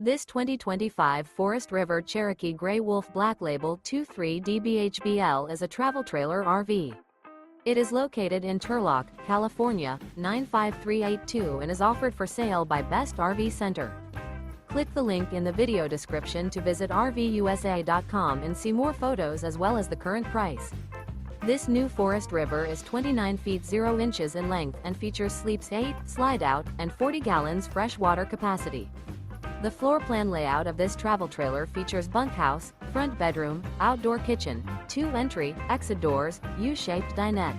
This 2025 Forest River Cherokee Grey Wolf Black Label 23DBHBL is a travel trailer RV. It is located in Turlock, California, 95382 and is offered for sale by Best RV Center. Click the link in the video description to visit RVUSA.com and see more photos as well as the current price. This new Forest River is 29 feet 0 inches in length and features sleeps 8, slide-out, and 40 gallons fresh water capacity. The floor plan layout of this travel trailer features bunkhouse, front bedroom, outdoor kitchen, 2 entry, exit doors, U-shaped dinette.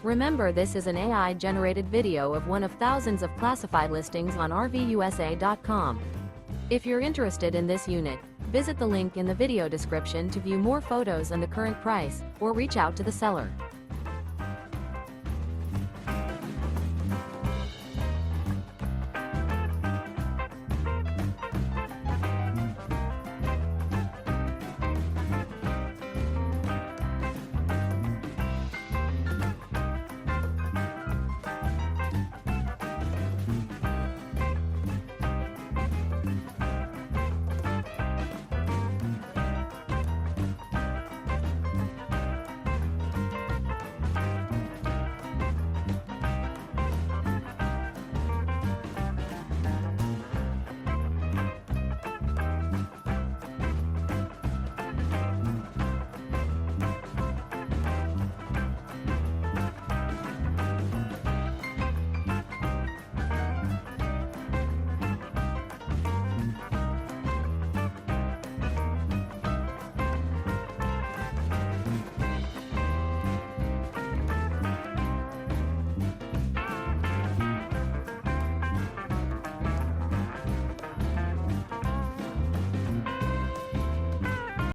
Remember, this is an AI-generated video of one of thousands of classified listings on RVUSA.com. If you're interested in this unit, visit the link in the video description to view more photos and the current price, or reach out to the seller.